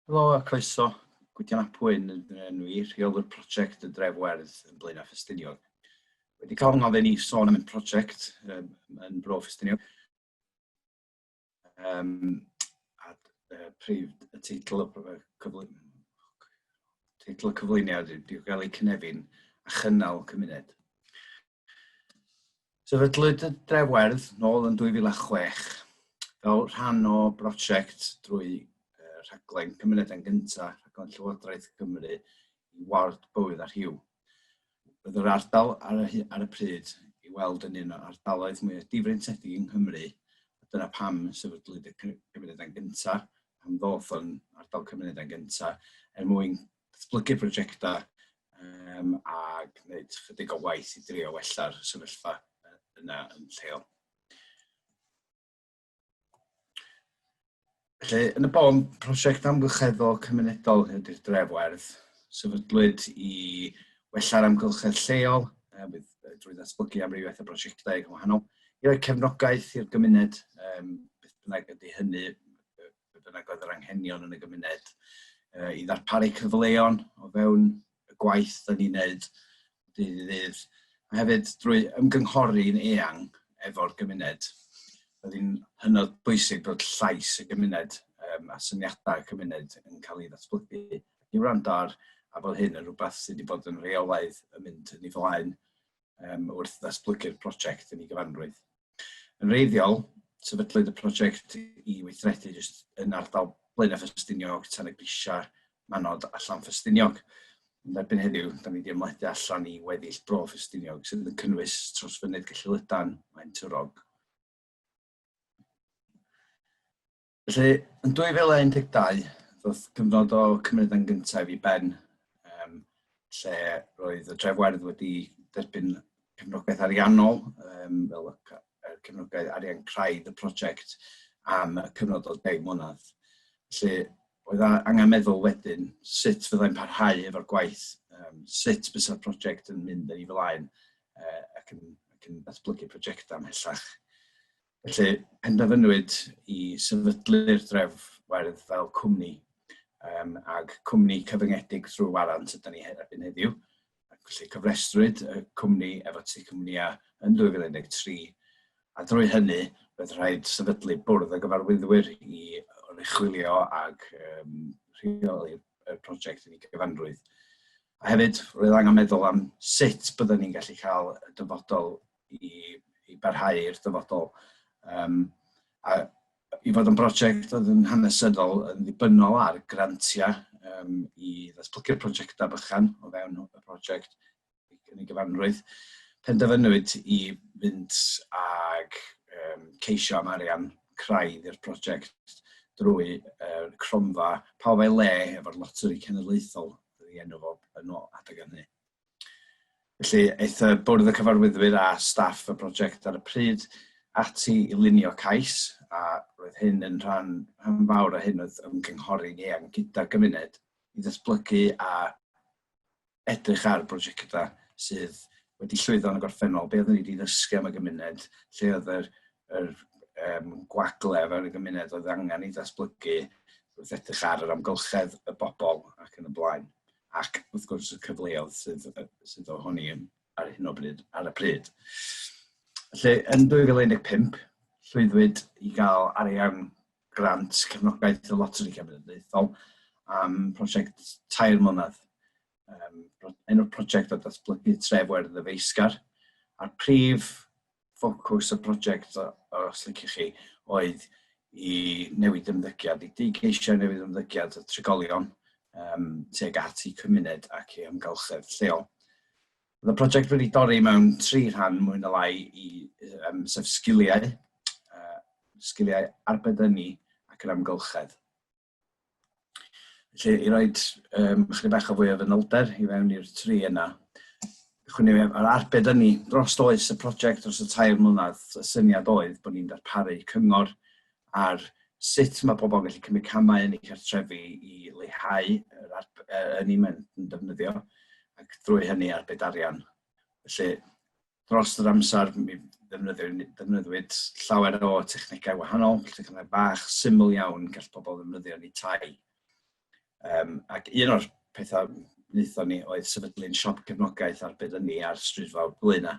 Helo a croeso, Gwydion ap Wynn yn enwi rheolwr prosiect y Dref Werdd yn Blaenau Ffestiniog. Wedi cael ngofyn i sôn am y prosiect yn Bro Ffestiniog. Y teitl y cyflwyniad yw Diogelu Cynefin a Cynnal Cymuned. Sefydlwyd y Dref Werdd nôl yn 2006 fel rhan o brosiect drwy rhaglen cymuned yn gyntaf, rhaglen Llywodraeth Cymru i ward bywyd a rhyw. Bydd yr ardal ar y pryd i weld yn un o ardaloedd mwy difreintiedig yng Nghymru. Dyna pam sefydlwyd y cymuned yn gyntaf, am ddoth yn ardal cymuned yn gyntaf, mwyn datblygu prosiectau a gwneud chydig o waith i drio wella'r sefyllfa yna yn lleol. Felly, yn y bon, prosiect amgylcheddol cymunedol ydy'r Dref Werdd, sefydlwyd i wella'r amgylchedd lleol, drwy ddatblygu amrywiaeth o brosiectau gwahanol, i roi cefnogaeth i'r gymuned, beth bynnag ydy hynny, beth bynnag oedd yr anghenion yn y gymuned, i ddarparu cyfleon o fewn y gwaith da ni'n neud dydd i ddydd, a hefyd drwy ymgynghori'n eang efo'r gymuned. Bydd hi'n hynod bwysig bod llais y gymuned a syniadau y gymuned yn cael ei ddatblygu i wrando ar, a bod hyn yn rhywbeth sydd wedi bod yn reolaidd yn mynd yn ei flaen wrth ddatblygu'r prosiect yn ei gyfanrwydd. Yn wreiddiol, sefydlwyd y prosiect i weithredu jyst yn ardal Blaenau Ffestiniog, tan y grisia Manod a Llanffestiniog. Yn erbyn heddiw, da ni wedi ymledu allan i weddill Bro Ffestiniog sydd yn cynnwys trosfynydd Gellylydan, Maen Tyrog. Felly, yn 2012, ddoth cyfnod o cymuned yn gyntaf i ben, lle roedd y Dref Werdd wedi derbyn cefnogaeth ariannol, fel y cefnogaeth arian craidd y prosiect am y cyfnod o 10 mlynedd. Felly, oedd angen meddwl wedyn sut fyddai'n parhau efo'r gwaith, sut bysa'r prosiect yn mynd yn ei flaen ac yn datblygu prosiectau ymhellach. Felly, penderfynwyd i sefydlu'r Dref Werdd fel cwmni ag cwmni cyfyngedig drwy warant ydyn ni erbyn heddiw. Felly, cyfrestrwyd y cwmni efo cwmnïau yn 2013, a drwy hynny, bydd rhaid sefydlu bwrdd y gyfarwyddwyr i oruchwylio ag rheoli'r prosiect yn ei gyfanrwydd. A hefyd, roedd angen meddwl am sut byddwn ni'n gallu cael y dyfodol i barhau i'r dyfodol. A i fod yn brosiect oedd yn hanesyddol yn ddibynnol ar grantiau i ddatblygu'r prosiectau bychan o fewn y prosiect yn ei gyfanrwydd. Penderfynwyd i fynd ag ceisio am arian craidd i'r prosiect drwy cronfa pawb a'i le efo'r loteri cenedlaethol i enw fo yn ôl adeg hynny. Felly, eith y bwrdd y cyfarwyddwyr a staff y prosiect ar y pryd ati i lunio cais, a roedd hyn yn rhan fawr o hyn oedd ymgynghori'n eang gyda'r gymuned i ddatblygu a edrych ar brosiectau sydd wedi llwyddo yn y gorffennol, be oedden ni wedi ddysgu am y gymuned, lle oedd yr gwaglef ar y gymuned oedd angen i ddatblygu wrth edrych ar yr amgylchedd y bobl ac yn y blaen, ac wrth gwrs y cyfleoedd sydd ohoni ar hyn o bryd, ar y pryd. Felly, yn 2015, llwyddwyd i gael arian grant cefnogaeth y loteri cenedlaethol am prosiect 3 mlynedd. Enw'r prosiect o datblygu Dref Werdd y Feisgar. A'r prif ffocws y prosiect, os liciwch chi, oedd i newid ymddygiad, i digeisio newid ymddygiad y trigolion tuag at i cymuned ac i amgylchedd lleol. Oedd y prosiect wedi dorri mewn 3 rhan mwy na lai sef sgiliau arbedynnu ac yr amgylchedd. Felly, i roed chydig bach o fwy o fanylder i fewn i'r 3 yna. Ar arbedynnu dros oes y prosiect dros y 3 mlynedd, y syniad oedd bod ni'n darparu cyngor ar sut mae pobl yn gallu cymryd camau yn eu cartrefi i leihau yr ni'n defnyddio, ac drwy hynny arbed arian. Felly, dros yr amser, mi defnyddiwyd llawer o technegau wahanol, technegau bach, syml iawn gall pobl ddefnyddio yn eu tai. Ac un o'r pethau wnaethon ni oedd sefydlu'n siop cefnogaeth ar byd ynni ar stryd fawr Blaena,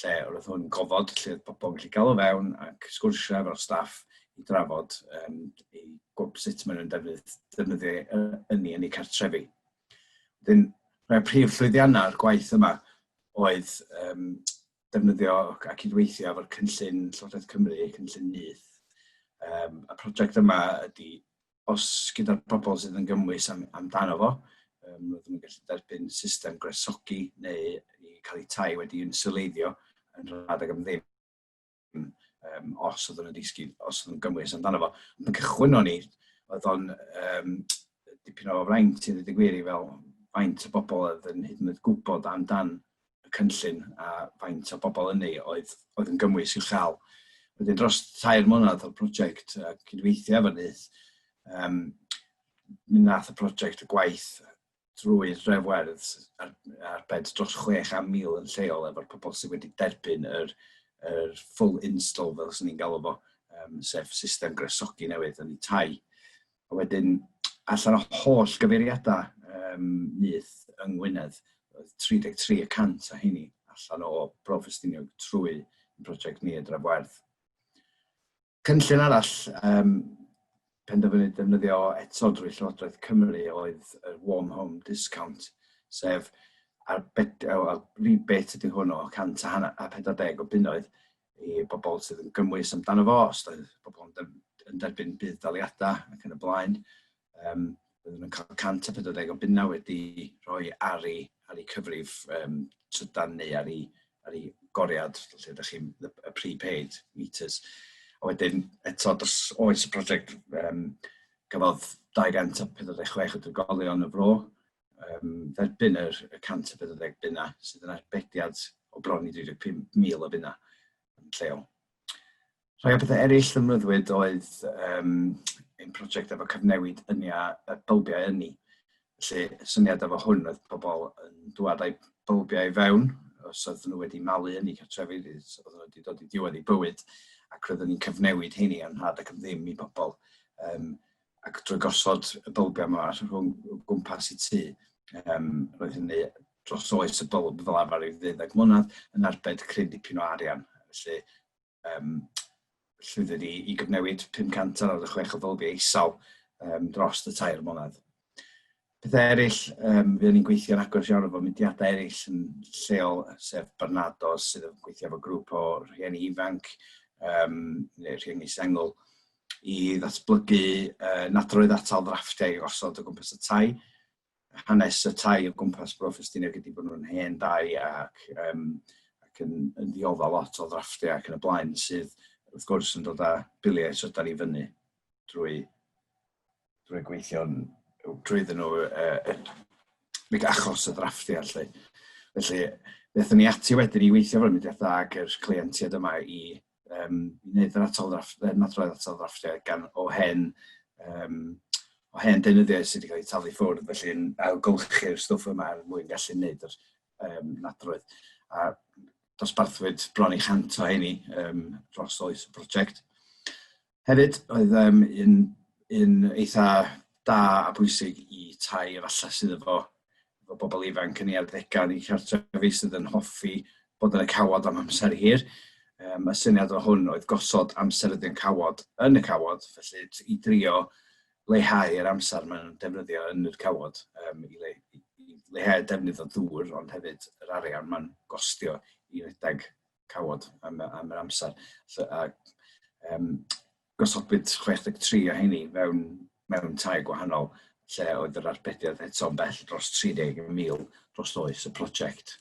lle roedd hwn gofod lle oedd pobl yn gallu gael o fewn ac sgwrsio efo'r staff i drafod sut maen nhw'n defnyddio ynni yn eu cartrefi. Wedyn, rhai'r prif llwyddiannau'r gwaith yma oedd defnyddio a cydweithio efo'r cynllun Llywodraeth Cymru, cynllun nyth. Y prosiect yma ydy, os gyda'r pobl sydd yn gymwys amdano fo, roedden nhw'n gallu derbyn system gresogi neu i cael eu tai wedi insuleiddio yn rhad ag am ddim os oedden nhw'n gymwys amdano fo. Yn cychwyn o'n ni, oedd o'n dipyn o fraint i ddweud y gwir i fel faint o bobl oedd yn hyd yn oed gwybod amdan y cynllun a faint o bobl ynni oedd yn gymwys i'w chael. Wedyn dros 3 mlynedd o'r prosiect cydweithio efo nyth, mi nath y prosiect y gwaith drwy Dref Werdd ar bed dros 6,000 yn lleol efo'r pobl sydd wedi derbyn yr full install fel sy'n ni'n galw fo, sef system gresogi newydd yn eu tai. A wedyn, allan o holl gyfeiriadau nyth yng Ngwynedd, oedd 33% o heini allan o Bro Ffestiniog trwy prosiect ni y Dref Werdd. Cynllun arall penderfynu defnyddio eto drwy Llywodraeth Cymru oedd y Warm Home Discount, sef rebate ydy hwn o 140 o bunnoedd i bobl sydd yn gymwys amdano fo, os oedd bobl yn derbyn budd daliadau ac yn y blaen. Byddwn yn cael 140 o bunnau wedi rhoi ar eu cyfrif trydan neu ar eu goriad, lle ydych chi'n y prepaid meters. A wedyn, eto, dros oes y prosiect gafodd 246 o drigolion y Bro, dderbyn y 140 bunna, sydd yn arbediad o bron i 35,000 o bunna yn lleol. Rhai o bethau eraill ymwyddwyd oedd ein prosiect efo cyfnewid ynni a bylbiau ynni. Felly, syniad efo hwn oedd pobl yn dŵad â'u bylbiau i fewn, os oedd nhw wedi malu ynni cartrefi, os oedd nhw wedi dod i diwedd eu bywyd, ac roedden ni'n cyfnewid heini yn rhad ac yn ddim i bobl. Ac drwy gosod y bylbiau yma rhwng gwmpas i tŷ, roedd hynny dros oes y bylb fel arfer i 12 mlynedd yn arbed cryn dipyn o arian. Felly, llwyddodd i gyfnewid 596 o bylbiau isal dros y 3 mlynedd. Pethau eraill, fyddwn ni'n gweithio'n agos iawn efo mudiadau eraill yn lleol, sef Barnados, sydd yn gweithio efo grŵp o rhieni ifanc, neu rhieni Cynnal, i ddatblygu nadroedd atal ddrafftiau i osod o gwmpas y tai. Hanes y tai o gwmpas Bro Ffestiniog ydy bod nhw'n hen dai ac yn ddiodda lot o ddrafftiau ac yn y blaen, sydd wrth gwrs yn dod â biliau trydan i fyny drwy gweithio drwyddyn nhw achos y ddrafftiau. Felly, wnaethon ni ati wedyn i weithio efo'r mudiadau ac yr cleientiaid yma i wneud yr nadroedd atal ddrafftiau gan o hen deunyddiau sydd wedi cael eu talu ffwrdd, felly yn ailgylchu'r stwff yma mwyn gallu wneud yr nadroedd. A dosbarthwyd bron i 100 o heini dros oes y prosiect. Hefyd, oedd un eitha da a bwysig i tai efallai sydd efo bobl ifanc yn ei arddegau yn eu cartrefi sydd yn hoffi bod yn y cawod am amser hir. Y syniad o hwn oedd gosod amser ydy'n cawod yn y cawod, felly i drio leihau yr amser maen nhw'n defnyddio yn yr cawod, i leihau defnydd o ddŵr, ond hefyd yr arian ma'n gostio i redeg cawod am yr amser. Gosodwyd 63 o heini mewn tai gwahanol, lle oedd yr arbediad eto'n bell dros 30,000 dros oes y prosiect.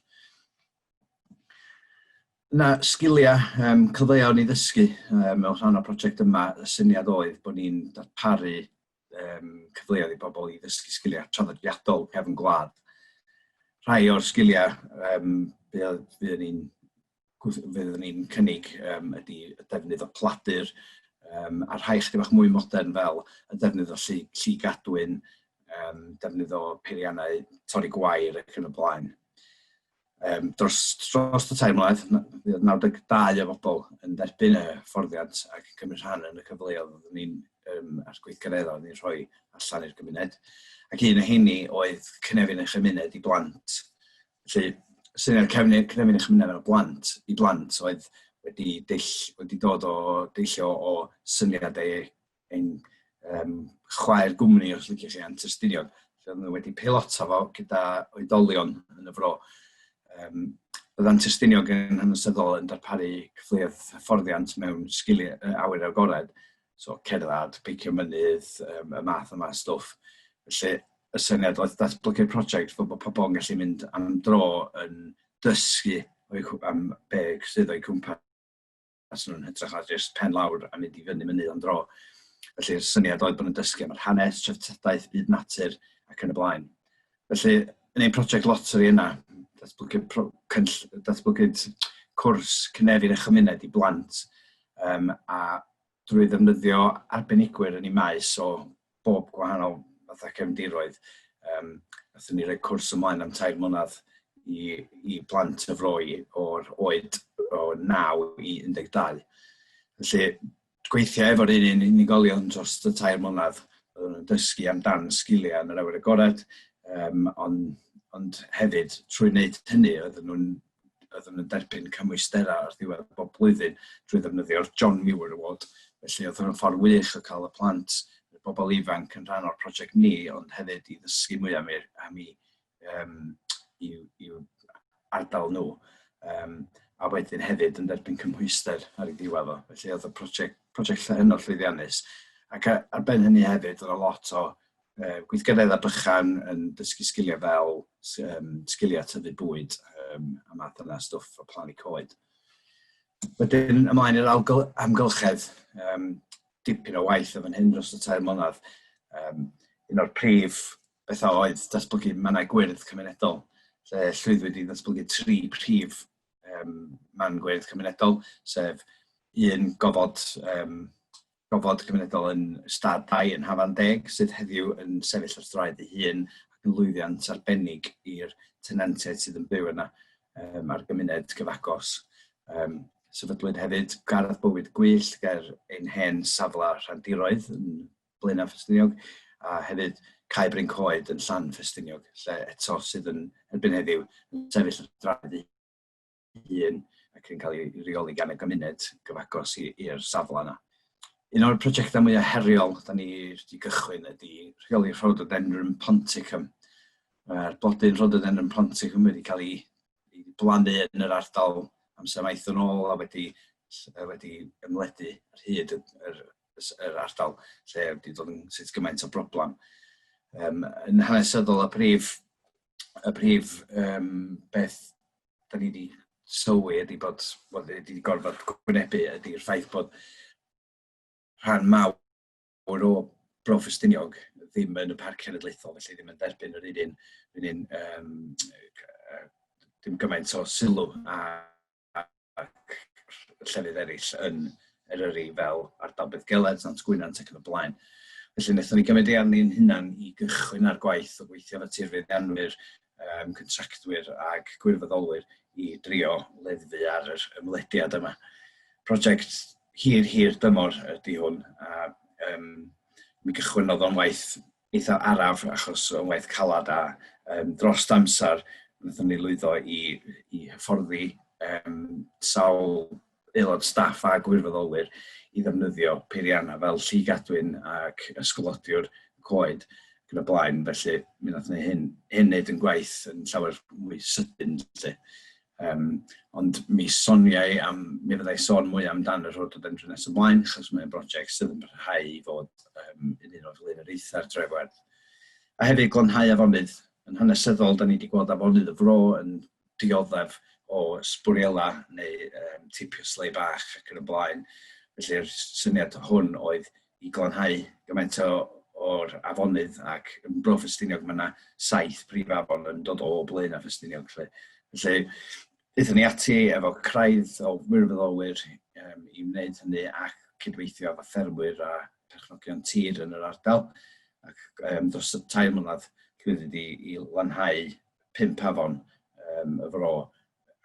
Yna sgiliau cyfleoedd i ddysgu mewn rhan o'r prosiect yma, y syniad oedd bod ni'n darparu cyfleoedd i bobl i ddysgu sgiliau traddodiadol cefn gwlad. Rhai o'r sgiliau fyddwn ni'n cynnig ydy y defnydd o pladur, a rhai chydig bach mwy modern fel y defnydd o llygadwyn, defnydd o peiriannau torri gwair ac yn y blaen. Dros y 3 mlynedd, fydd 92 o bobl yn derbyn y fforddiant ac yn cymryd rhan yn y cyfleoedd. Oedden ni'n a'r gweithgareddau ni'n rhoi allan i'r gymuned. Ac un o heini oedd Cynefin y Chymuned i blant. Felly, syniad Cynefin y Chymuned o blant i blant oedd wedi dod o deillio o syniadau ein chwaer gwmni os liciwch chi Antestiniog. Oedden nhw wedi peilota fo gyda oedolion yn y fro. Oedd Antestiniog yn hanesyddol yn darparu cyfleoedd hyfforddiant mewn awyr agored. So cerdded, beicio mynydd, y math yma stwff. Felly y syniad oedd datblygu'r prosiect fel bod pobl yn gallu mynd am dro yn dysgu am beg sydd o'i cwmpas nhw'n hytrach na jyst pen lawr a mynd i fyny mynydd am dro. Felly'r syniad oedd bod nhw'n dysgu am yr hanes, treftadaeth, byd natur ac yn y blaen. Felly, yn ein prosiect loteri yna, datblygyd cwrs Cynefin y Chymuned i blant a drwy ddefnyddio arbenigwyr yn ei maes o bob gwahanol fatha cefndiroedd. Nathon ni roi cwrs ymlaen am 3 mlynedd i blant y fro o'r oed o 9 i 12. Felly, gweithio efo'r un unigolion dros y 3 mlynedd, oedden nhw'n dysgu amdan sgiliau yn yr awyr agored, ond hefyd trwy wneud hynny oedden nhw'n derbyn cymwystera ar ddiwedd bob blwyddyn drwy ddefnyddio'r John Muir Award. Felly oedd hwnnw'n ffordd wych o cael y plant, y bobl ifanc yn rhan o'r prosiect ni, ond hefyd i ddysgu mwy am i'w ardal nhw. A wedyn hefyd yn derbyn cymhwyster ar ei ddiwedd o. Felly oedd y prosiect hynod llwyddiannus. Ac ar ben hynny hefyd, oedd y lot o gweithgareddau bychan yn dysgu sgiliau fel sgiliau tyfu bwyd a math yna stwff o plannu coed. Wedyn ymlaen i'r amgylchedd, dipyn o waith o fan hyn dros y 3 mlynedd. Un o'r prif bethau oedd datblygu mannau gwyrdd cymunedol. Lle llwyddwyd i ddatblygu 3 prif man gwyrdd cymunedol, sef un gofod cymunedol yn Stad 2 yn Hafan 10, sydd heddiw yn sefyll ar draed ei hun ac yn lwyddiant arbennig i'r tenantiaid sydd yn byw yna a'r gymuned cyfagos. Sefydlwyd hefyd gardd bywyd gwyllt ger ein hen safle rhandiroedd yn Blaenau Ffestiniog, a hefyd Cae Bryn Coed yn Llan Ffestiniog, lle eto sydd yn erbyn heddiw yn sefyll ar draed ei hun ac yn cael ei reoli gan y gymuned gyfagos i'r safle yna. Un o'r prosiectau mwyaf heriol da ni wedi cychwyn ydy rheoli rhododendron ponticum. Mae'r blodyn rhododendron ponticum wedi cael ei blannu yn yr ardal amser maith yn ôl a wedi ymledu ar hyd yr ardal lle wedi dod yn sut gymaint o broblem. Yn hanesyddol y prif beth da ni wedi sylwi ydy bod wedi gorfod gwynebu ydy'r ffaith bod rhan mawr o Bro Ffestiniog ddim yn y parc cenedlaethol, felly ddim yn derbyn yr un dim gymaint o sylw ac llefydd eraill yn Eryri fel ardal Beddgelert, Nant Gwynant ac yn y blaen. Felly wnaethon ni gymryd ei ni'n hunan i gychwyn ar gwaith o gweithio efo tirfeiddianwyr, contractwyr ac gwirfoddolwyr i drio leddfu ar yr ymlediad yma. Prosiect hir dymor ydy hwn, a mi gychwynodd o'n waith eitha araf achos o'n waith calad a dros amser wnaethon ni lwyddo i hyfforddi sawl aelod staff a gwirfoddolwyr i ddefnyddio peirianna fel llygadwyn ac ysgolodiwr coed ac yn y blaen. Felly mi wnaethon ni hyn wneud yn gwaith yn llawer mwy sydyn. Ond mi fyddai sôn mwy amdan y rhododendron nes ymlaen, achos mae'n brosiect sydd yn parhau i fod un o'r flaenoraethau'r Dref Werdd. A hefyd glanhau afonydd. Yn hanesyddol, da ni wedi gweld afonydd y fro yn dioddef o sbwriela neu tipio slei bach ac yn y blaen. Felly'r syniad hwn oedd i glanhau gymaint o'r afonydd ac yn Bro Ffestiniog mae yna 7 prif afon yn dod o Blaenau Ffestiniog. Felly, aethon ni ati efo craidd o wirfoddolwyr i wneud hynny ac cydweithio efo ffermwyr a perchnogion tir yn yr ardal. Ac dros y 3 mlynedd llwyddi i lanhau 5 afon y fro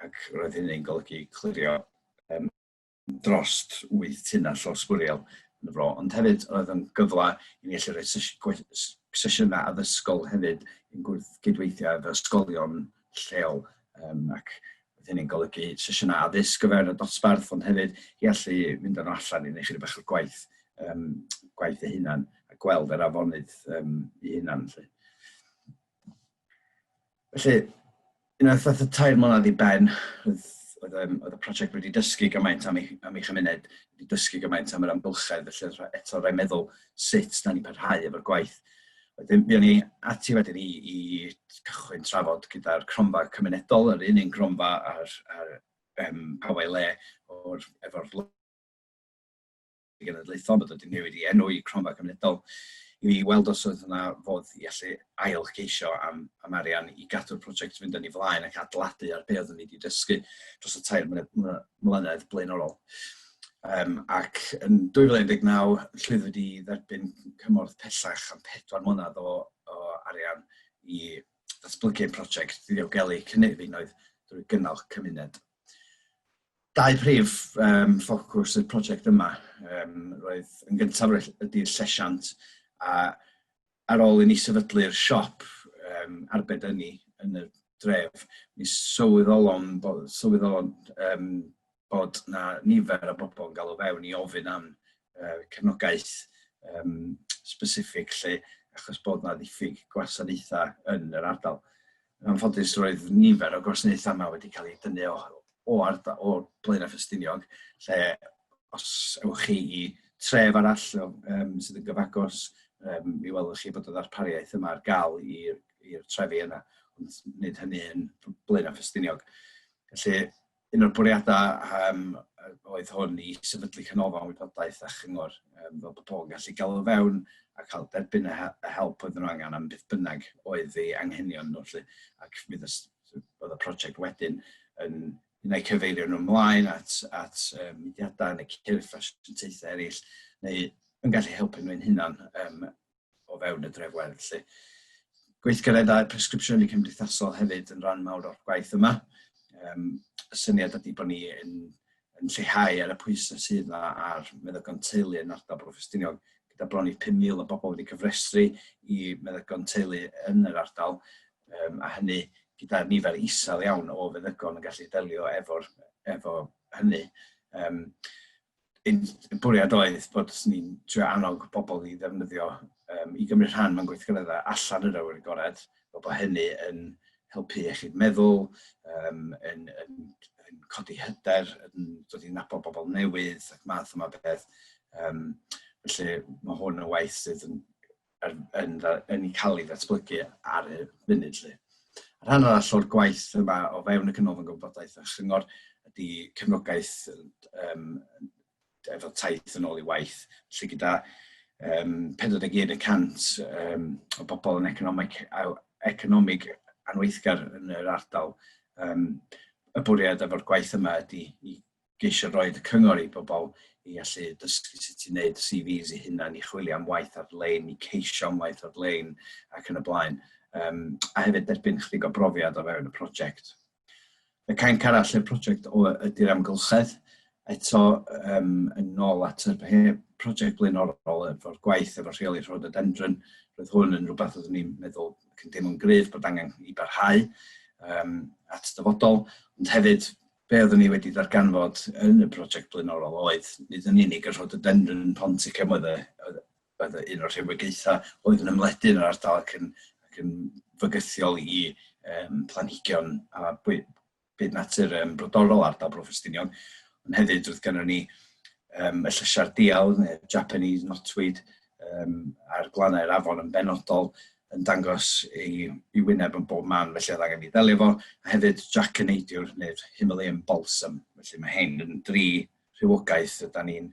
ac roedd hynny'n golygu clirio drost 8 tunnall o sbwriel yn y fro, ond hefyd oedd yn gyfle i ni allu rhoi sesiynau addysgol hefyd yn gydweithio efo ysgolion lleol ac oedd hynny'n golygu sesiynau addysg o fewn y dosbarth, ond hefyd i allu fynd yn allan i wneud chydig bach o gwaith eu hunan a gweld yr afonydd eu hunan. Felly, unwaith y 3 mlynedd i ben, oedd y prosiect wedi dysgu gymaint am ei chymuned, wedi dysgu gymaint am yr amgylchedd, felly eto rhaid meddwl sut na ni parhau efo'r gwaith. Wedyn, mi o'n i ati wedyn i cychwyn trafod gyda'r cronfa cymunedol, yr un cronfa ar pawau le efo'r genedlaethol, bod wedi newid i enw i cronfa cymunedol, i weld os oedd yna fod i allu ailgeisio am arian i gadw'r prosiect fynd yn ei flaen ac adeiladu ar be oeddwn ni wedi dysgu dros y 3 mlynedd blaenorol. Ac yn 2019, llwydd wedi dderbyn cymorth pellach am 4 mlynedd o arian i ddatblygu'r prosiect Diogelu Cynefin oedd drwy gynnal cymuned. 2 prif ffocws y prosiect yma roedd yn gyntaf ydy'r llesiant a ar ôl i ni sefydlu'r siop arbedynnu yn y dref, ni sylweddolon bod na nifer o bobl yn galw fewn i ofyn am cefnogaeth specific lle, achos bod na ddiffyg gwasanaethau yn yr ardal. Yn anffodus roedd nifer o gwasanaethau yma wedi cael ei dynnu o'r Blaenau Ffestiniog, lle os ewch chi i tref arall sydd yn gyfagos, mi welwch chi bod y ddarpariaeth yma ar gael i'r trefi yna, ond nid hynny yn Blaenau Ffestiniog. Felly, un o'r bwriadau oedd hwn i sefydlu canolfan wybodaeth a chyngor, fel bod pobl yn gallu gael o fewn a cael derbyn y help oedd nhw angen am beth bynnag oedd ei anghenion nhw. Ac oedd y prosiect wedyn yn neu cyfeirio nhw ymlaen at mudiadau neu cyrff asiantaethau eraill, neu yn gallu helpu nhw'n hunan o fewn y dref Werdd. Gweithgareddau presgripsiwn cymdeithasol hefyd yn rhan mawr o'r gwaith yma. Y syniad ydy bod ni yn lleihau ar y pwysau sydd yna ar meddygon teulu yn ardal Bro Ffestiniog, gyda bron i 5,000 o bobl wedi cyfrestru i meddygon teulu yn yr ardal, a hynny gyda nifer isel iawn o feddygon yn gallu delio efo hynny. Y bwriad oedd bod ni'n trio annog bobl i ddefnyddio i gymryd rhan mewn gweithgareddau allan yr awyr agored, bod hynny yn helpu iechyd meddwl, yn codi hyder, yn dod i nabod bobl newydd ac math yma beth. Felly mae hwn yn waith sydd yn ei cael ei ddatblygu ar y funud. Rhan arall o'r gwaith yma o fewn y canolfan gwybodaeth a chyngor ydy cefnogaeth efo taith yn ôl i waith. Felly gyda 41% o bobl yn economig anweithgar yn yr ardal. Y bwriad efo'r gwaith yma ydy i geisio roed y cyngor i bobl i allu dysgu sut i wneud CVs eu hunan, i chwilio am waith ar-lein, i ceisio am waith ar-lein ac yn y blaen. A hefyd derbyn chydig o brofiad o fewn y prosiect. Y cainc arall y prosiect ydy'r amgylchedd. Eto, yn ôl at y prosiect blaenorol efo'r gwaith efo'r rheoli rhododendron, roedd hwn yn rhywbeth oeddwn ni'n meddwl cyn deimlo'n gryf bod angen i barhau at dyfodol, ond hefyd be oeddwn ni wedi darganfod yn y prosiect blaenorol oedd nid yn unig yr rhododendron ponticum oedd un o'r rhywogaethau oedd yn ymledu yn yr ardal ac yn fygythiol i planhigion a byd natur brodorol ardal Bro Ffestiniog, ond hefyd roedd gennym ni y llysiau'r dial, neu Japanese knotweed, a'r glannau'r afon yn benodol yn dangos i wyneb yn bob man, felly oedd angen i ddelio fo, a hefyd Jacaneidiwr neu'r Himalayan balsam, felly mae hyn yn 3 rhywogaeth ydyn ni'n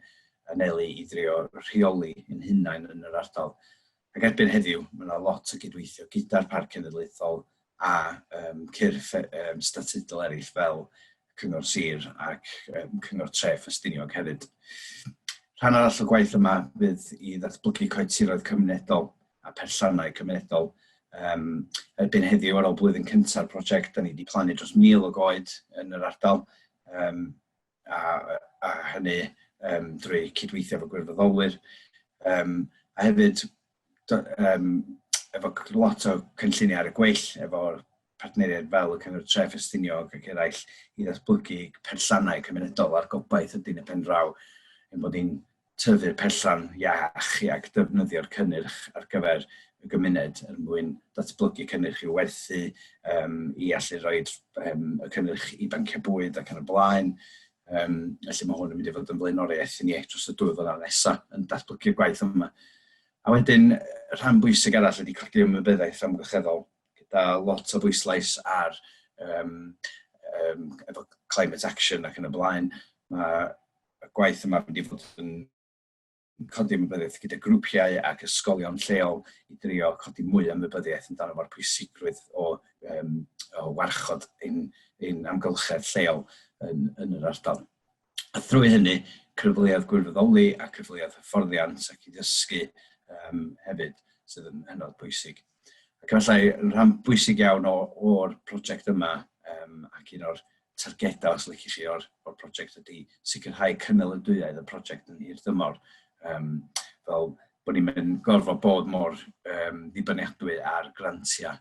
anelu i drio rheoli yn hunain yn yr ardal. Ac erbyn heddiw, mae yna lot o gydweithio gyda'r Parc Cenedlaethol a cyrff statudol eraill fel Cyngor Sir ac Cyngor Dref Ffestiniog hefyd. Rhan arall o gwaith yma fydd i ddatblygu coedsiroedd cymunedol a persannau cymunedol. Erbyn heddiw ar ôl blwyddyn cyntaf prosiect, da ni wedi plannu dros 1,000 o goed yn yr ardal, a hynny drwy cydweithio efo gwirfoddolwyr. A hefyd, efo lot o cynlluniau ar y gweill, efo'r partneriaid fel y Cyngor Dref Estiniog ac eraill i ddatblygu perllanau cymunedol ar gobaith ydy'n y pen draw yn bod ni'n tyfu'r perllan iach ac defnyddio'r cynnyrch ar gyfer y gymuned mwyn datblygu cynnyrch i'w werthu, i allu rhoi y cynnyrch i banciau bwyd ac yn y blaen. Felly mae hwn yn mynd i fod yn flaenoriaeth i ni dros y 2 flynedd nesaf yn datblygu'r gwaith yma. A wedyn, rhan bwysig arall wedi codi ymwybyddiaeth amgylcheddol, gyda lot o bwyslais ar efo climate action ac yn y blaen. Mae y gwaith yma wedi fod yn codi ymwybyddiaeth gyda grwpiau ac ysgolion lleol i drio codi mwy o ymwybyddiaeth amdano fo'r pwysigrwydd o warchod ein amgylchedd lleol yn yr ardal. A thrwy hynny, cyfleoedd gwirfoddoli a cyfleoedd hyfforddiant ac i ddysgu hefyd sydd yn hynod bwysig. Ac efallai yn rhan bwysig iawn o'r prosiect yma ac un o'r targedau os liciwch chi o'r prosiect ydy sicrhau cynaladwyaidd y prosiect yn hir dymor. Fel bod ni'n gorfod bod mor ddibyniadwy ar grantiau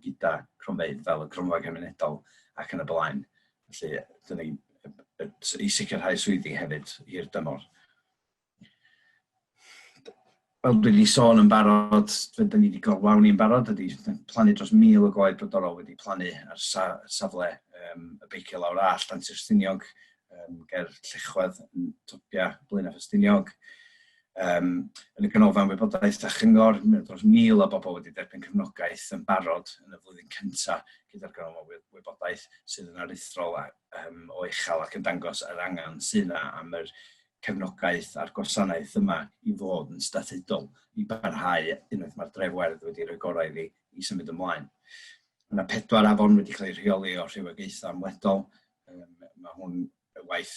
gyda cronfeydd fel y cronfa cymunedol ac yn y blaen. Felly, dyna i sicrhau swyddi hefyd i'r dymor. Fel dwi wedi sôn yn barod, da ni wedi gorwawnu yn barod, ydy plannu dros 1000 o goed brodorol wedi plannu ar safle y beicio lawr all Dantur Ffestiniog, ger Llechwedd yn topia Blaenau Ffestiniog. Yn y Canolfan Wybodaeth a Chyngor, dros 1000 o bobl wedi derbyn cefnogaeth yn barod yn y flwyddyn cyntaf gyda'r Canolfan Wybodaeth sydd yn aruthrol o uchel ac yn dangos yr angen sydd yna am yr cefnogaeth a'r gwasanaeth yma i fod yn statudol i barhau unwaith mae'r Dref Werdd wedi rhoi gorau i symud ymlaen. Mae 4 afon wedi cael ei rheoli o rhywogaethau ymledol. Mae hwn y waith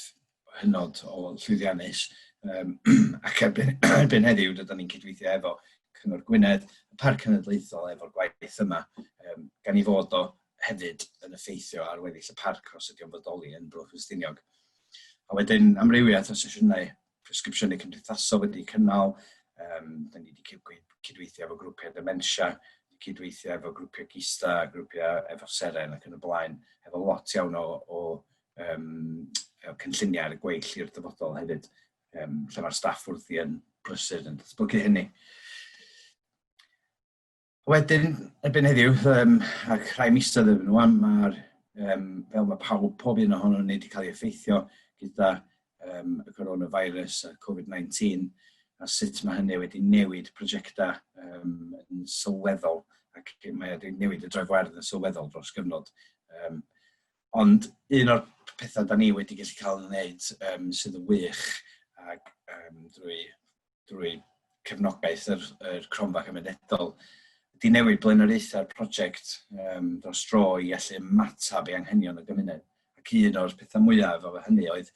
hynod o llwyddiannus ac erbyn heddiw dydyn ni'n cydweithio efo Cyngor Gwynedd, y Parc Cenedlaethol efo'r gwaith yma, gan i fod o hefyd yn effeithio ar weddill y parc os ydy o'n bodoli yn Bro Ffestiniog. A wedyn amrywiaeth o sesiynau presgripsiynau cymdeithasol wedi cynnal, da ni wedi cydweithio efo grwpiau dementia, cydweithio efo grwpiau gista, grwpiau efo seren ac yn y blaen, efo lot iawn o cynlluniau ar y gweill i'r dyfodol hefyd, lle mae'r staff wrthi yn brysur yn datblygu hynny. Wedyn, erbyn heddiw, ac rhai misoedd efo nhw, fel mae pob un ohono ni wedi cael ei effeithio gyda y coronavirus a Covid-19 a sut mae hynny wedi newid prosiectau yn sylweddol ac mae wedi newid y Dref Werdd yn sylweddol dros gyfnod. Ond un o'r pethau da ni wedi gallu cael yn wneud sydd yn wych ac drwy cefnogaeth yr cronfa cymunedol wedi newid blaenoriaethau'r prosiect dros dro i allu ymatab i anghenion y gymuned. Ac un o'r pethau mwyaf efo hynny oedd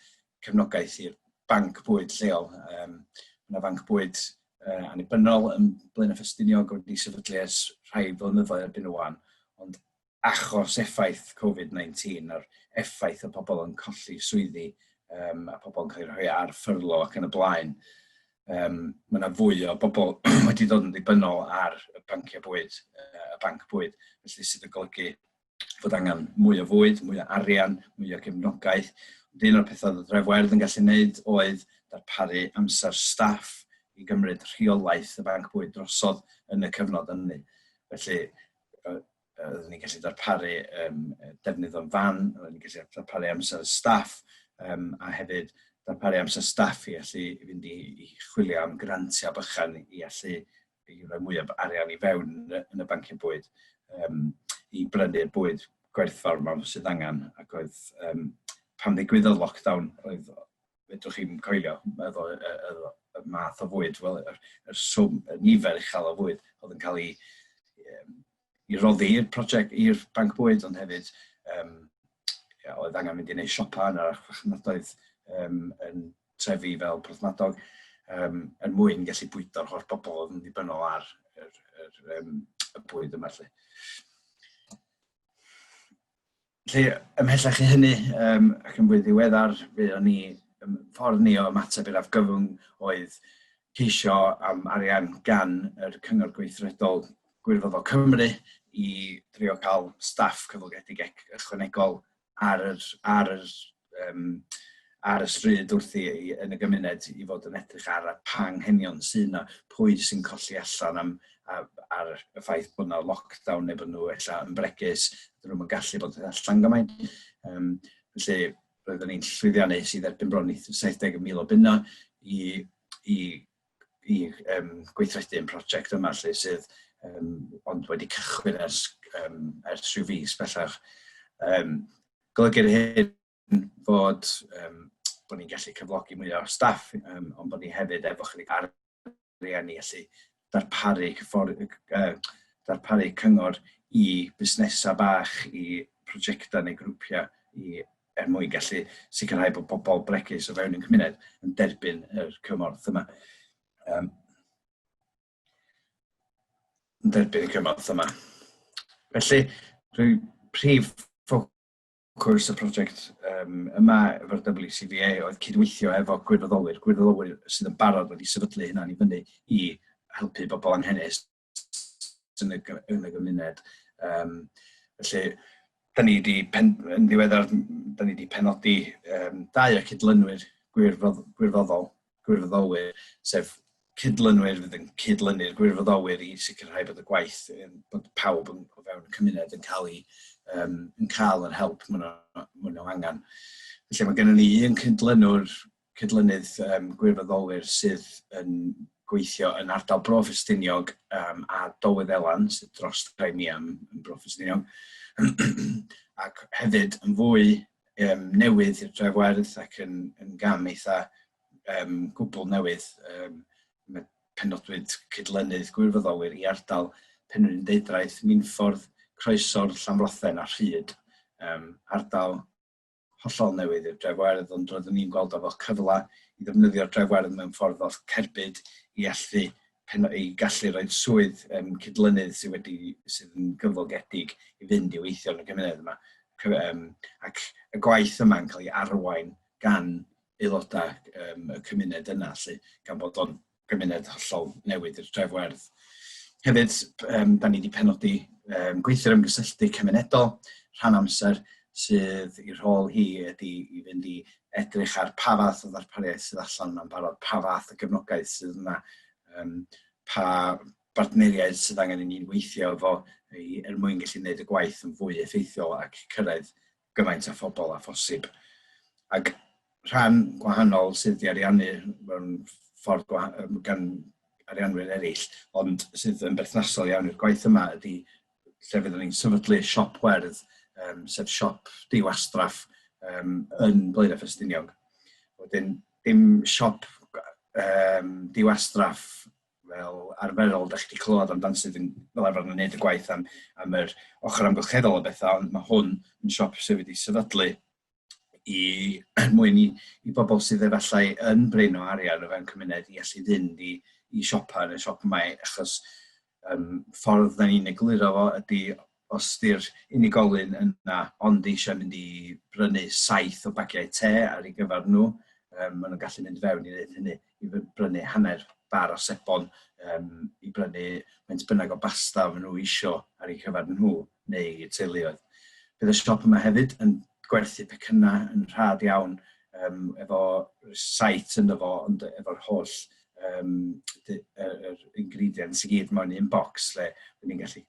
cefnogaeth i'r banc bwyd lleol. Mae banc bwyd annibynnol yn Blaenau Ffestiniog wedi sefydlu ers rhai blynyddoedd erbyn ŵan, ond achos effaith Covid-19 a'r effaith o pobl yn colli swyddi a pobl yn cael ei rhoi ar ffyrlo ac yn y blaen, mae yna fwy o bobl wedi dod yn ddibynnol ar y banciau bwyd, y banc bwyd, felly sydd yn golygu fod angen mwy o fwyd, mwy o arian, mwy o gefnogaeth. Un o'r pethau oedd y Dref Werdd yn gallu gwneud oedd darparu amser staff i gymryd rheolaeth y banc bwyd drosodd yn y cyfnod hynny. Felly, oedden ni'n gallu darparu defnydd o'n fan, oedden ni'n gallu darparu amser staff, a hefyd darparu amser staff i allu fynd i chwilio am grantiau bychan i allu rhoi mwy o arian i fewn yn y banciau bwyd. I brynu'r bwyd gwerthfawr yma sydd angen ac oedd pam ddigwyddodd lockdown oedd fedrwch chi'n coelio y math o fwyd, wel y nifer uchel o fwyd oedd yn cael ei roddi i'r prosiect i'r banc bwyd, ond hefyd oedd angen mynd i wneud siopa yn yr chwechnadoedd yn trefi fel Porthmadog mwyn gallu bwydo'r holl bobl oedd yn ddibynnol ar y bwyd yma. Felly, ymhellach i hynny, ac yn fwy ddiweddar, fuon ni ffordd ni o ymateb i'r afgyfwng oedd ceisio am arian gan yr Cyngor Gweithredol Gwirfoddol Cymru i drio cael staff cyflogadwy ychwanegol ar y stryd wrthi yn y gymuned i fod yn edrych ar pa anghenion sy'n na, pwy sy'n colli allan ar y ffaith bod yna lockdown neu bod nhw yn bregus, dyn nhw'n gallu bod allan gymaint. Felly roeddwn ni'n llwyddiannu sydd erbyn bron i 70,000 o bunna i gweithredu'n prosiect yma lle sydd ond wedi cychwyn ers rhyw fis bellach. Golygu'r hyn fod bod ni'n gallu cyflogi mwy o staff, ond bod ni hefyd efo chydig arian ni gallu darparu cyngor i busnesau bach, i prosiectau neu grwpiau mwyn gallu sicrhau bod bobl bregus o fewn yn cymuned yn derbyn yr cymorth yma. Felly, rwy'n prif ffocws y prosiect yma efo'r WCVA oedd cydweithio efo gwirfoddolwyr sydd yn barod wedi sefydlu hynna i fyny i helpu bobl anghennus yn y gymuned. Felly, yn ddiweddar, da ni wedi penodi 2 o cydlynwyr gwirfoddolwyr, sef cydlynwyr fydd yn cydlynu'r gwirfoddolwyr i sicrhau bod y gwaith, bod pawb o fewn y cymuned yn cael yr help maen nhw angen. Felly mae gennym ni un cydlynydd gwirfoddolwyr sydd yn gweithio yn ardal Bro Ffestiniog a Dolwydd Elan, sydd dros Dremiam yn Bro Ffestiniog, ac hefyd yn fwy newydd i'r Dref Werdd ac yn gam eitha gwbl newydd. Mae penodwyd cydlynydd gwirfoddolwyr i ardal Penrhyndeudraeth, Minffordd, Croeso'r, Llanbrothen a Rhyd. Ardal hollol newydd i'r Dref Werdd, ond roeddwn ni'n gweld o fel cyfle i ddefnyddio'r Dref Werdd mewn ffordd o cerbyd i gallu rhoi swydd cydlynydd sydd yn gyflogedig i fynd i weithio yn y gymuned yma. Ac y gwaith yma yn cael ei arwain gan aelodau y cymuned yna, gan bod o'n gymuned hollol newydd i'r Dref Werdd. Hefyd, da ni wedi penodi gweithwyr ymgysylltu cymunedol, rhan amser sydd i'r rhôl hi ydy i fynd i edrych ar pa fath o ddarpariaeth sydd allan yma'n barod, pa fath o gefnogaeth sydd yna, pa bartneriaid sydd angen i ni'n weithio efo mwyn gallu gwneud y gwaith yn fwy effeithiol ac cyrraedd gymaint o phobl a phosib. Ac rhan gwahanol sydd wedi ariannu mewn ffordd gan arianwyr eraill, ond sydd yn berthnasol iawn i'r gwaith yma ydy lle fyddwn ni'n sefydlu siop werdd, sef siop diwastraff yn Blaenau Ffestiniog. Wedyn, dim siop diwastraff fel arferol, da chi wedi clywed amdan sydd fel arfer yn gwneud y gwaith am yr ochr amgylcheddol o bethau, ond mae hwn yn siop sydd wedi sefydlu i mwyn i bobl sydd efallai yn brein o arian o fewn cymuned i allu fynd i siopa yn y siop yma, achos ffordd da ni'n egluro fo ydy os di'r unigolyn yna ond eisiau mynd i brynu 7 o bagiau te ar ei gyfer nhw, maen nhw'n gallu mynd fewn i wneud hynny, i brynu hanner bar o sebon, i brynu maent bynnag o basta maen nhw isio ar ei cyfer nhw neu i teuluoedd. Bydd y siop yma hefyd yn gwerthu pecynna yn rhad iawn efo site ynddo fo, ond efo'r holl ingredients i gyd mewn un bocs lle ni'n gallu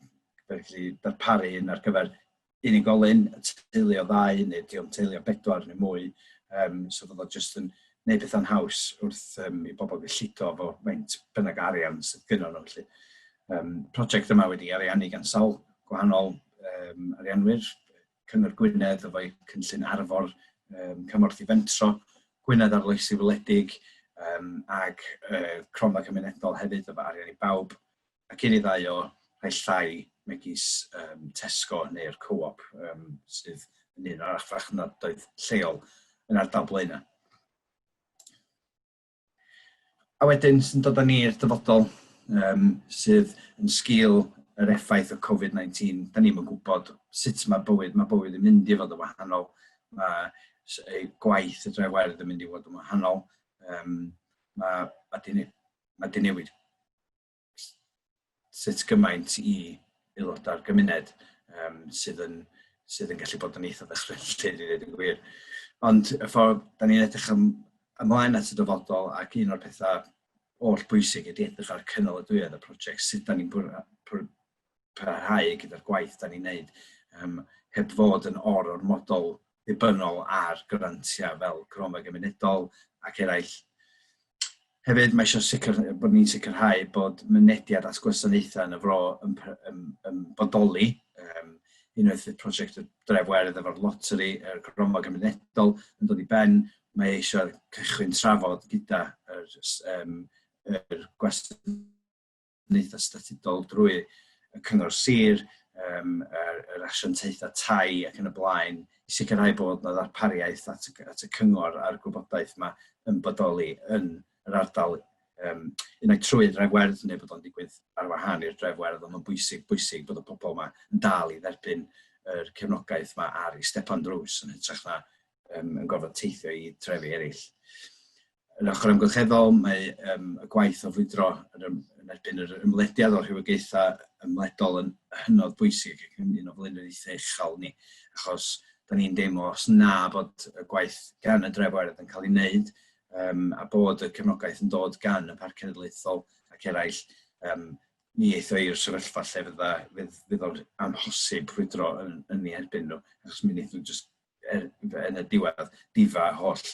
darparu un ar gyfer unigolyn, teulu o 2 neu diom teulu o 4 neu mwy, so fod o jyst yn gwneud bethau'n haws wrth i bobl gyllido fo faint bynnag arian sydd gynno nhw. Prosiect yma wedi ariannu gan sawl gwahanol arianwyr, Cyngor Gwynedd efo'i cynllun Arfor, Cymorth i Fentro, Gwynedd Arloesi Wledig, ac Croma Cymunedol hefyd efo arian i bawb, ac un i 2 o rhai llai megis Tesco neu'r Co-op sydd yn un o'r archfarchnadoedd lleol yn ardal Blaenau. A wedyn sy'n dod â ni i'r dyfodol sydd yn sgil yr effaith o Covid-19. Da ni'n gwybod sut mae bywyd yn mynd i fod yn wahanol. Mae gwaith y Dref Werdd yn mynd i fod yn wahanol. Mae di newid sut gymaint i aelodau'r gymuned sydd yn gallu bod yn eitha ddechreullyd i ddweud yn gwir. Ond y ffordd, da ni'n edrych ymlaen at y dyfodol ac un o'r pethau oll bwysig ydy edrych ar cynnal y dwyedd y prosiect, sut da ni'n parhau gyda'r gwaith da ni'n neud, heb fod yn o'r model ddibynnol ar grantiau fel croma gymunedol ac eraill. Hefyd, mae eisiau bod ni'n sicrhau bod mynediad at gwasanaethau yn y fro yn bodoli. Unwaith y prosiect y Dref Werdd efo'r loteri, y croma gymunedol yn dod i ben, mae eisiau cychwyn trafod gyda yr gwasanaethau statudol drwy y cyngor sir, yr asiantaethau tai ac yn y blaen, i sicrhau bod yna ddarpariaeth at y cyngor a'r gwybodaeth yma yn bodoli yn yr ardal. Unai trwy Dref Werdd neu bod o'n digwydd ar wahân i'r Dref Werdd, ond mae'n bwysig bod y pobl yma yn dal i dderbyn yr cefnogaeth yma ar ei stepan drws yn hytrach na yn gorfod teithio i trefi eraill. Yn ochr amgylcheddol, mae y gwaith o fwydro yn erbyn yr ymlediad o'r rhywogaethau ymledol yn hynod bwysig ac yn un o flaenoriaethau uchel ni, achos da ni'n deimlo os na bod y gwaith gan y Dref Werdd yn cael ei wneud a bod y cefnogaeth yn dod gan y Parc Cenedlaethol ac eraill, ni eithio i'r sefyllfa lle fydd o'r amhosib fwydro yn ei erbyn nhw, achos mi wnaethon nhw yn y diwedd difa holl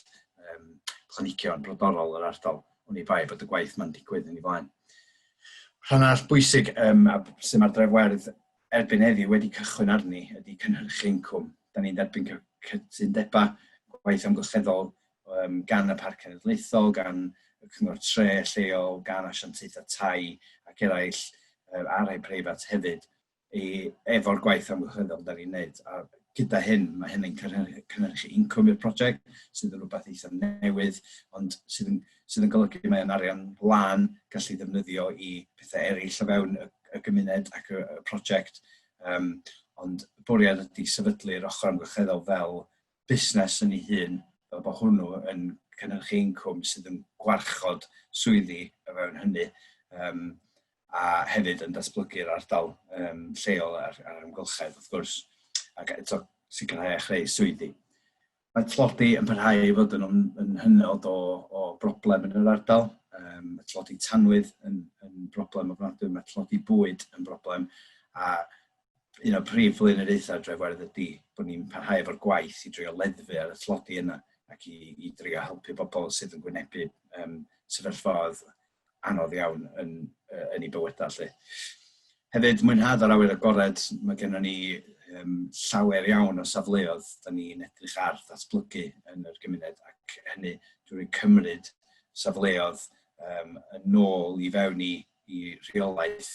planhigion brodorol yr ardal, o'n i bai bod y gwaith ma'n digwydd yn ei flaen. Rhan arall bwysig sy'n mae'r Dref Werdd erbyn heddiw wedi cychwyn arni ydy cynhyrchu incwm. Da ni'n derbyn cytundebau gwaith amgylcheddol gan y Parc Cenedlaethol, gan y Cyngor Tre lleol, gan asiantaethau tai ac eraill a rhai preifat hefyd efo'r gwaith amgylcheddol da ni'n neud. A gyda hyn, mae hyn yn cynhyrchu incwm i'r prosiect, sydd yn rhywbeth eitha newydd, ond sydd yn golygu mae yn arian lan gallu ddefnyddio i pethau eraill o fewn y gymuned ac y prosiect. Ond y bwriad ydy sefydlu'r ochr amgylcheddol fel busnes yn ei hun, fel bod hwnnw yn cynhyrchu incwm sydd yn gwarchod swyddi o fewn hynny, a hefyd yn datblygu'r ardal lleol a'r amgylchedd, wrth gwrs, ac eto sicrhau a chreu swyddi. Mae tlodi yn parhau i fod yn hynod o broblem yn yr ardal. Mae tlodi tanwydd yn broblem ofnadwy, mae tlodi bwyd yn broblem, a un o'r prif flaenoriaethau Dref Werdd ydy bod ni'n parhau efo'r gwaith i drio leddfu ar y tlodi yna ac i drio helpu bobl sydd yn gwynebu sefyllfaoedd anodd iawn yn ei bywydau lle. Hefyd, mwynhad ar awyr agored, mae gennym ni llawer iawn o safleoedd da ni'n edrych ar ddatblygu yn yr gymuned ac hynny drwy cymryd safleoedd yn ôl i fewn i rheolaeth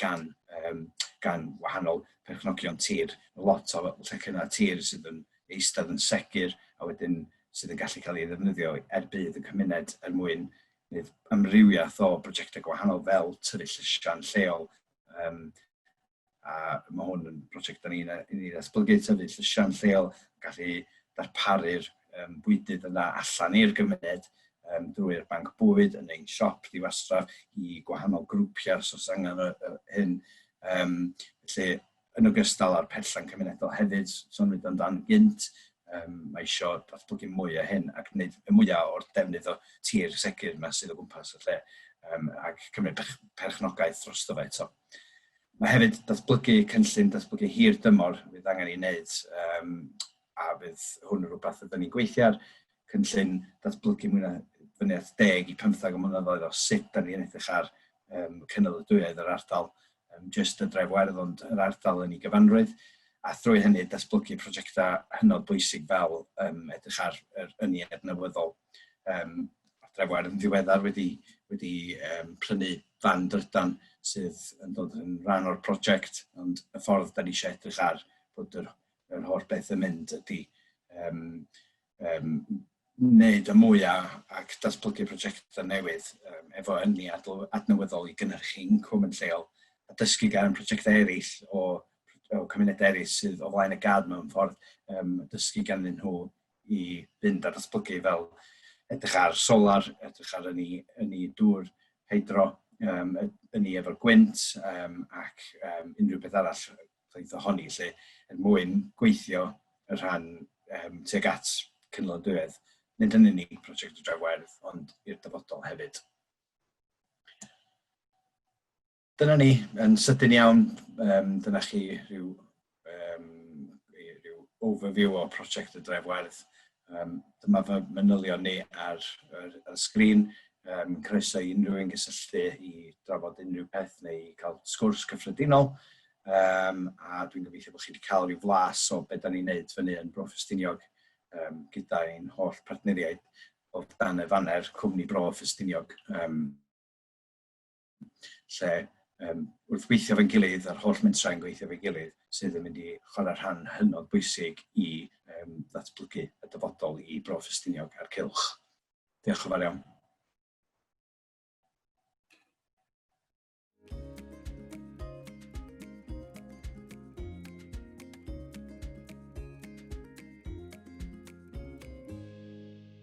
gan wahanol perchnogion tir. Lot o llecynnau tir sydd yn eistedd yn segur a wedyn sydd yn gallu cael ei ddefnyddio bydd y cymuned mwyn amrywiaeth o brosiectau gwahanol fel tyfu llysian lleol. A mae hwn yn brosiect da ni'n ddatblygu tyfu llysian lleol, gallu darparu'r bwydydd yna allan i'r gymuned drwy'r banc bwyd yn ein siop diwastraff i gwahanol grwpiau os angen hyn. Felly, yn ogystal â'r perllan cymunedol hefyd, sôn amdan gynt, mae eisiau datblygu mwy o hyn ac wneud y mwyaf o'r defnydd o tir segur yma sydd o gwmpas y lle ac cymryd perchnogaeth drosto fe eto. Mae hefyd cynllun datblygu hir dymor fydd angen ei wneud a fydd hwn yn rhywbeth ydyn ni'n gweithio ar, cynllun datblygu mwy na fyny at 10 i 15 o mlynyddoedd o sut da ni'n edrych ar cynnal y dwyedd yr ardal, jyst y Dref Werdd ond yr ardal yn ei gyfanrwydd. A thrwy hynny datblygu prosiectau hynod bwysig fel edrych ar yr ynni adnewyddol. Dref Werdd yn ddiweddar wedi prynu fan drydan sydd yn dod yn rhan o'r prosiect, ond y ffordd da ni eisiau edrych ar bod yr holl beth yn mynd ydy wneud y mwyaf ac datblygu prosiectau newydd efo ynni adnewyddol i gynhyrchu incwm yn lleol, a dysgu gan prosiectau eraill o o cymunedau eraill sydd o flaen y gad mewn ffordd, dysgu ganddyn nhw i fynd ar ddatblygu fel edrych ar solar, edrych ar ynni dŵr heidro, ynni efo'r gwynt ac unrhyw beth arall roedd ohoni lle mwyn gweithio y rhan tuag at Cynnal y Diwedd. Nid yn unig prosiect o Dref Werdd, ond i'r dyfodol hefyd. Dyna ni, yn sydyn iawn, dyna chi rhyw overview o prosiect y Dref Werdd. Dyma fy manylion ni ar y sgrin. Croeso i unrhyw un gysylltu i drafod unrhyw peth neu cael sgwrs cyffredinol. A dwi'n gobeithio bod chi wedi cael rhyw flas o beth da ni'n neud fyny yn Bro Ffestiniog gyda ein holl partneriaid o dan y faner cwmni Bro Ffestiniog. Lle wrth gweithio fe'n gilydd, a'r holl mentra'n gweithio fe'n gilydd, sydd yn mynd i chwarae rhan hynod bwysig i ddatblygu y dyfodol i Bro Ffestiniog a'r cylch. Diolch yn fawr iawn.